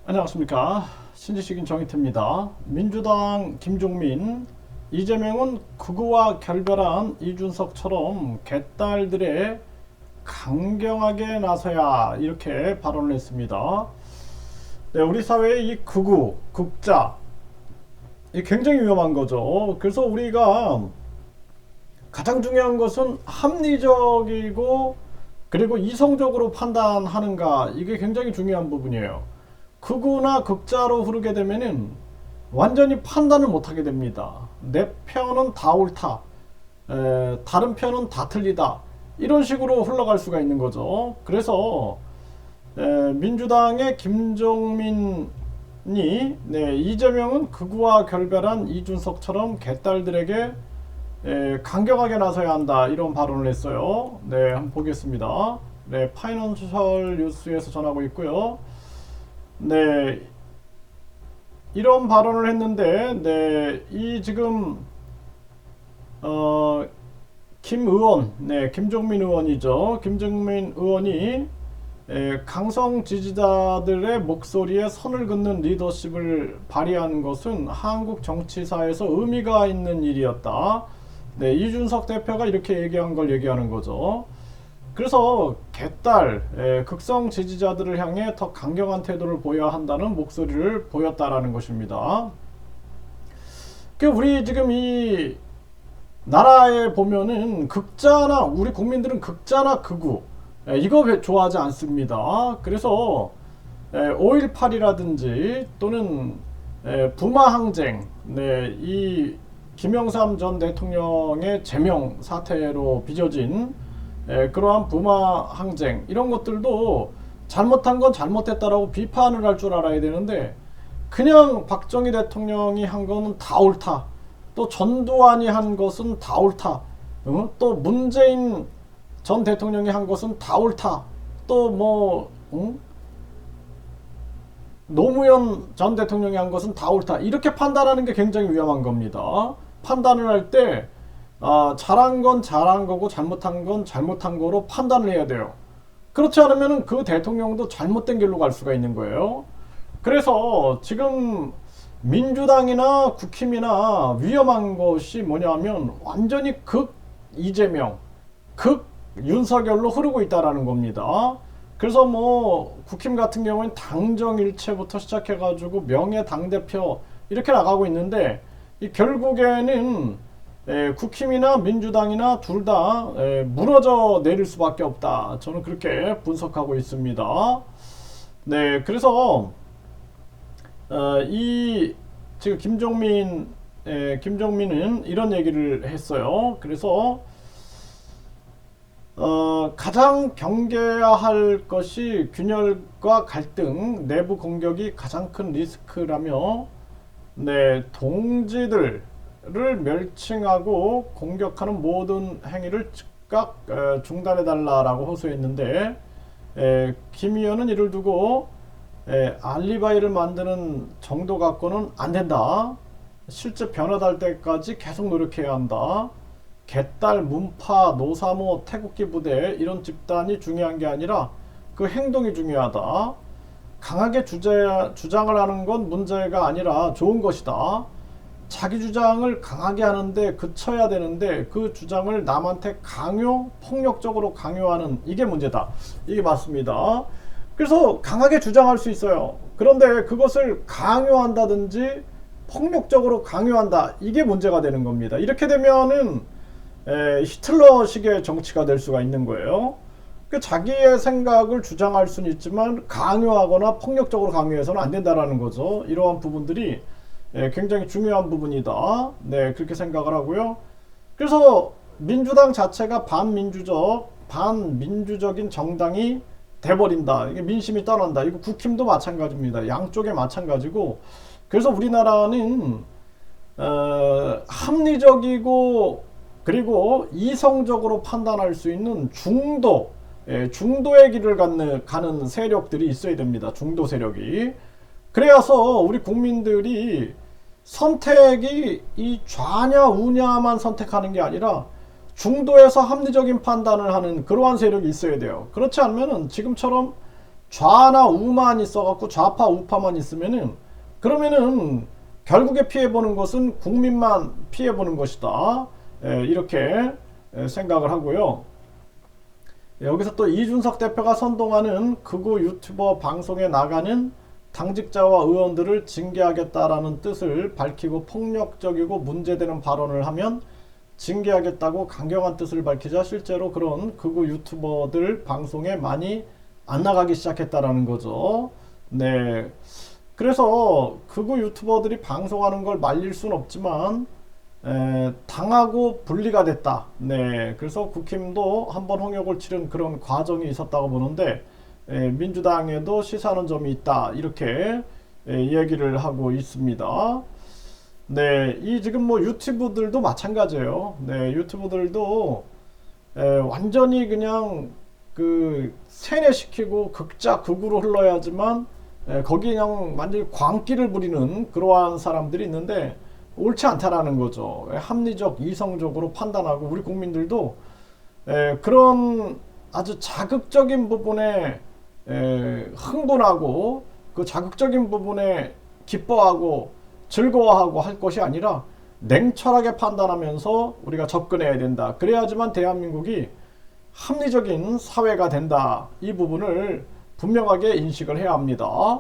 안녕하십니까. 신지식인 정의태입니다. 민주당 김종민, 이재명은 극우와 결별한 이준석처럼 개딸들의 강경하게 나서야, 이렇게 발언을 했습니다. 네, 우리 사회의 이 극우, 극자, 이 굉장히 위험한 거죠. 그래서 우리가 가장 중요한 것은 합리적이고 그리고 이성적으로 판단하는가, 이게 굉장히 중요한 부분이에요. 극우나 극자로 흐르게 되면은 완전히 판단을 못하게 됩니다. 내 편은 다 옳다, 다른 편은 다 틀리다, 이런 식으로 흘러갈 수가 있는 거죠. 그래서 민주당의 김종민이 이재명은 극우와 결별한 이준석처럼 개딸들에게 강경하게 나서야 한다, 이런 발언을 했어요. 네, 한번 보겠습니다. 네, 파이낸셜 뉴스에서 전하고 있고요. 네, 이런 발언을 했는데, 네, 이 지금 김 의원, 네, 김종민 의원이죠. 김종민 의원이 강성 지지자들의 목소리에 선을 긋는 리더십을 발휘한 것은 한국 정치사에서 의미가 있는 일이었다. 네, 이준석 대표가 이렇게 얘기한 걸 얘기하는 거죠. 그래서 개딸, 극성 지지자들을 향해 더 강경한 태도를 보여야 한다는 목소리를 보였다라는 것입니다. 우리 지금 이 나라에 보면은 극자나, 우리 국민들은 극자나 극우, 이거 좋아하지 않습니다. 그래서 5.18이라든지 또는 부마항쟁, 네, 이 김영삼 전 대통령의 제명 사태로 빚어진 그러한 부마항쟁, 이런 것들도 잘못한 건 잘못했다라고 비판을 할 줄 알아야 되는데, 그냥 박정희 대통령이 한 거는 다 옳다, 또 전두환이 한 것은 다 옳다, 또 문재인 전 대통령이 한 것은 다 옳다, 또 노무현 전 대통령이 한 것은 다 옳다, 이렇게 판단하는 게 굉장히 위험한 겁니다. 판단을 할 때 잘한 건 잘한 거고 잘못한 건 잘못한 거로 판단을 해야 돼요. 그렇지 않으면 그 대통령도 잘못된 길로 갈 수가 있는 거예요. 그래서 지금 민주당이나 국힘이나 위험한 것이 뭐냐면 완전히 극 이재명, 극 윤석열로 흐르고 있다라는 겁니다. 그래서 국힘 같은 경우는 당정일체부터 시작해가지고 명예 당대표 이렇게 나가고 있는데, 결국에는 국힘이나 민주당이나 둘 다 무너져 내릴 수밖에 없다, 저는 그렇게 분석하고 있습니다. 네, 그래서 이 지금 김종민은 이런 얘기를 했어요. 그래서 가장 경계해야 할 것이 균열과 갈등, 내부 공격이 가장 큰 리스크라며, 네, 동지들을 멸칭하고 공격하는 모든 행위를 즉각 중단해달라라고 호소했는데, 김 의원은 이를 두고 알리바이를 만드는 정도 갖고는 안 된다, 실제 변화될 때까지 계속 노력해야 한다, 개딸, 문파, 노사모, 태극기 부대, 이런 집단이 중요한 게 아니라 그 행동이 중요하다, 강하게 주장을 하는 건 문제가 아니라 좋은 것이다, 자기 주장을 강하게 하는데 그쳐야 되는데 그 주장을 남한테 폭력적으로 강요하는, 이게 문제다, 이게 맞습니다. 그래서 강하게 주장할 수 있어요. 그런데 그것을 강요한다든지 폭력적으로 강요한다, 이게 문제가 되는 겁니다. 이렇게 되면은 히틀러식의 정치가 될 수가 있는 거예요. 자기의 생각을 주장할 수는 있지만 강요하거나 폭력적으로 강요해서는 안 된다라는 거죠. 이러한 부분들이 굉장히 중요한 부분이다, 네, 그렇게 생각을 하고요. 그래서 민주당 자체가 반민주적인 정당이 돼버린다, 이게 민심이 떠난다, 이거 국힘도 마찬가지입니다. 양쪽에 마찬가지고, 그래서 우리나라는 합리적이고 그리고 이성적으로 판단할 수 있는 중도의 길을 가는 세력들이 있어야 됩니다. 중도 세력이. 그래서 우리 국민들이 선택이 이 좌냐 우냐만 선택하는 게 아니라 중도에서 합리적인 판단을 하는 그러한 세력이 있어야 돼요. 그렇지 않으면 지금처럼 좌나 우만 있어갖고 좌파 우파만 있으면은 그러면은 결국에 피해보는 것은 국민만 피해보는 것이다. 이렇게 생각을 하고요. 여기서 또 이준석 대표가 선동하는 극우 유튜버 방송에 나가는 당직자와 의원들을 징계하겠다라는 뜻을 밝히고 폭력적이고 문제되는 발언을 하면 징계하겠다고 강경한 뜻을 밝히자 실제로 그런 극우 유튜버들 방송에 많이 안 나가기 시작했다라는 거죠. 네. 그래서 극우 유튜버들이 방송하는 걸 말릴 수는 없지만 당하고 분리가 됐다. 네. 그래서 국힘도 한번 홍역을 치른 그런 과정이 있었다고 보는데 민주당에도 시사하는 점이 있다. 이렇게 얘기를 하고 있습니다. 네, 이 지금 뭐 유튜브들도 마찬가지예요. 네, 유튜브들도 완전히 그냥 그 세뇌시키고 극자 극으로 흘러야지만 거기 그냥 완전히 광기를 부리는 그러한 사람들이 있는데 옳지 않다라는 거죠. 합리적, 이성적으로 판단하고 우리 국민들도 그런 아주 자극적인 부분에 흥분하고 그 자극적인 부분에 기뻐하고 즐거워하고 할 것이 아니라 냉철하게 판단하면서 우리가 접근해야 된다. 그래야지만 대한민국이 합리적인 사회가 된다. 이 부분을 분명하게 인식을 해야 합니다.